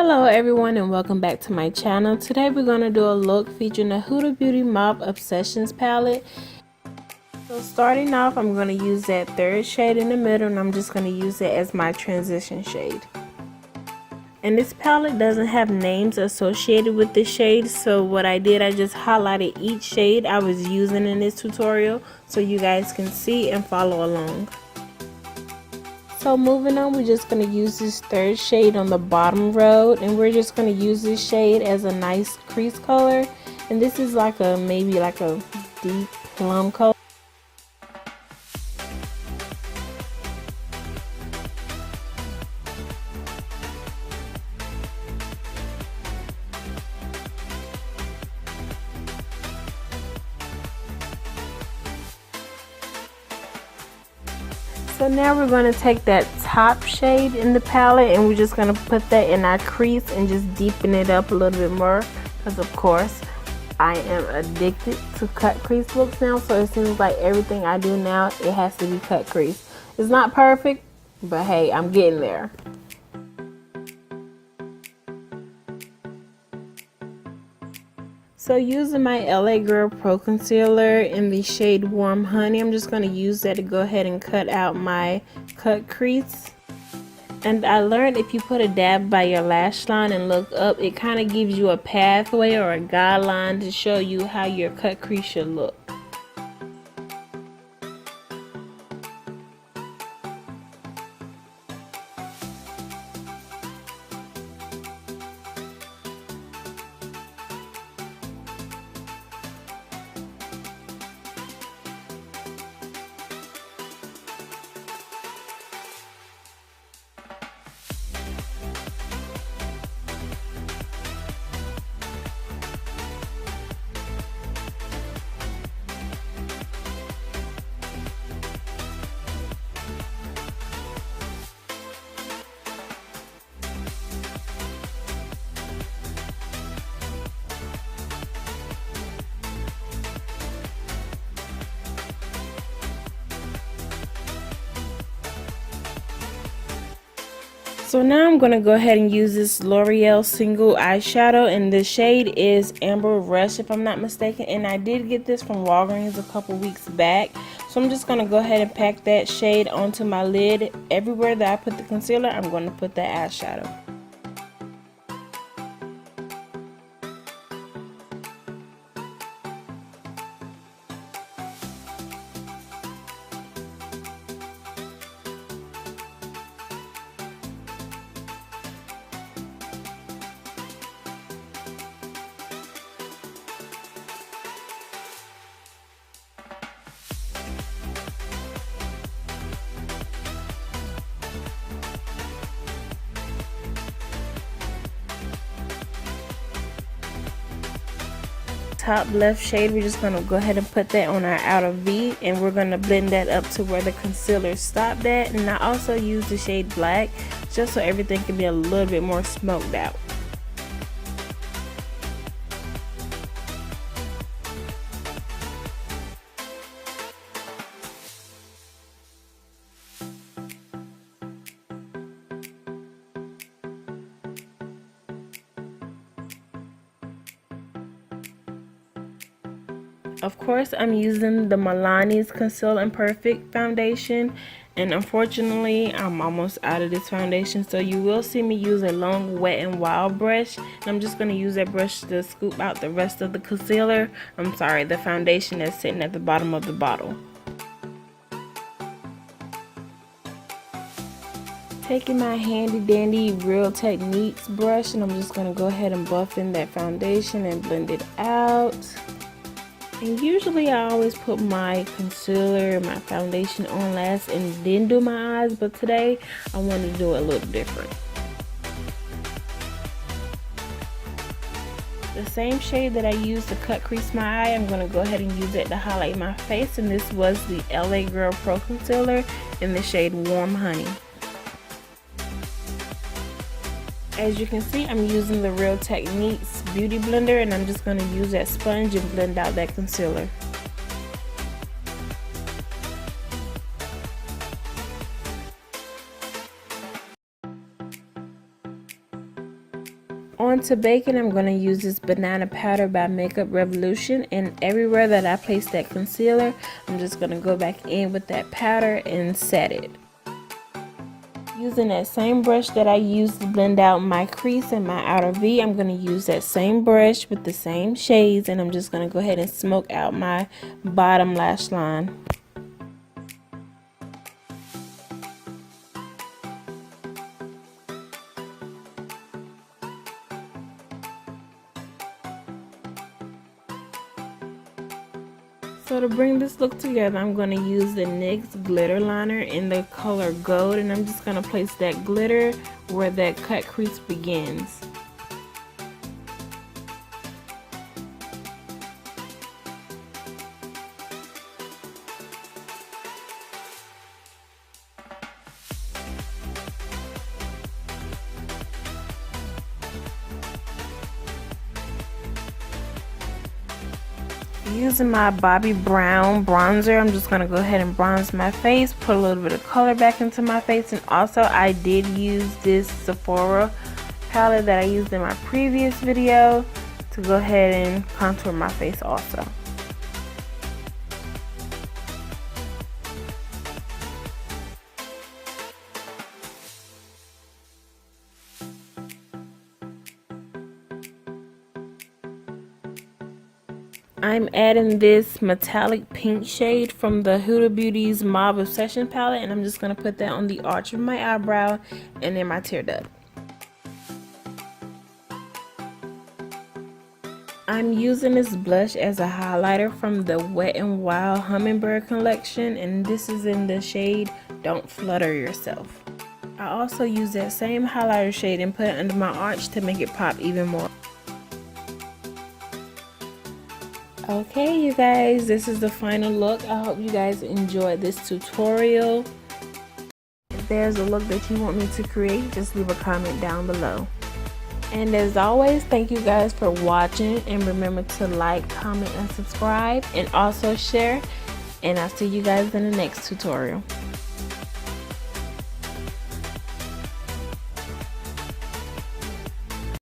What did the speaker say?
Hello everyone and welcome back to my channel. Today we're going to do a look featuring the Huda Beauty Mauve Oobsessions palette. So starting off, I'm going to use that third shade in the middle and I'm just going to use it as my transition shade. And this palette doesn't have names associated with this shade, so what I did, I just highlighted each shade I was using in this tutorial so you guys can see and follow along. So moving on, we're just going to use this third shade on the bottom row, and we're just going to use this shade as a nice crease color. And this is like a maybe like a deep plum color. So now we're going to take that top shade in the palette and we're just going to put that in our crease and just deepen it up a little bit more, because of course I am addicted to cut crease looks now, so it seems like everything I do now, it has to be cut crease. It's not perfect, but hey, I'm getting there. So using my LA Girl Pro Concealer in the shade Warm Honey, I'm just going to use that to go ahead and cut out my cut crease. And I learned if you put a dab by your lash line and look up, it kind of gives you a pathway or a guideline to show you how your cut crease should look. So now I'm going to go ahead and use this L'Oreal single eyeshadow, and the shade is Amber Rush if I'm not mistaken, and I did get this from Walgreens a couple weeks back. So I'm just going to go ahead and pack that shade onto my lid. Everywhere that I put the concealer, I'm going to put that eyeshadow. Top left shade, we're just going to go ahead and put that on our outer V, and we're going to blend that up to where the concealer stopped at. And I also use the shade Black just so everything can be a little bit more smoked out. Of course, I'm using the Milani's Conceal Imperfect foundation, and unfortunately I'm almost out of this foundation, so you will see me use a long Wet n Wild brush, and I'm just going to use that brush to scoop out the rest of the concealer. The foundation that's sitting at the bottom of the bottle. Taking my handy dandy Real Techniques brush, and I'm just going to go ahead and buff in that foundation and blend it out. And usually I always put my concealer, my foundation on last and then do my eyes, but today I wanted to do it a little different. The same shade that I used to cut crease my eye, I'm going to go ahead and use it to highlight my face, and this was the LA Girl Pro Concealer in the shade Warm Honey. As you can see, I'm using the Real Techniques Beauty Blender, and I'm just going to use that sponge and blend out that concealer. On to baking, I'm going to use this banana powder by Makeup Revolution, and everywhere that I place that concealer, I'm just going to go back in with that powder and set it. Using that same brush that I used to blend out my crease and my outer V, I'm going to use that same brush with the same shades, and I'm just going to go ahead and smoke out my bottom lash line. So to bring this look together, I'm going to use the NYX glitter liner in the color gold, and I'm just going to place that glitter where that cut crease begins. Using my Bobbi Brown bronzer, I'm just going to go ahead and bronze my face, put a little bit of color back into my face, and also I did use this Sephora palette that I used in my previous video to go ahead and contour my face also. I'm adding this metallic pink shade from the Huda Beauty's Mauve Oobsessions palette, and I'm just going to put that on the arch of my eyebrow and in my tear duct. I'm using this blush as a highlighter from the Wet n Wild Hummingbird collection, and this is in the shade Don't Flutter Yourself. I also use that same highlighter shade and put it under my arch to make it pop even more. Okay, you guys, this is the final look. I hope you guys enjoyed this tutorial. If there's a look that you want me to create, just leave a comment down below. And as always, thank you guys for watching, and remember to like, comment, and subscribe, and also share. And I'll see you guys in the next tutorial.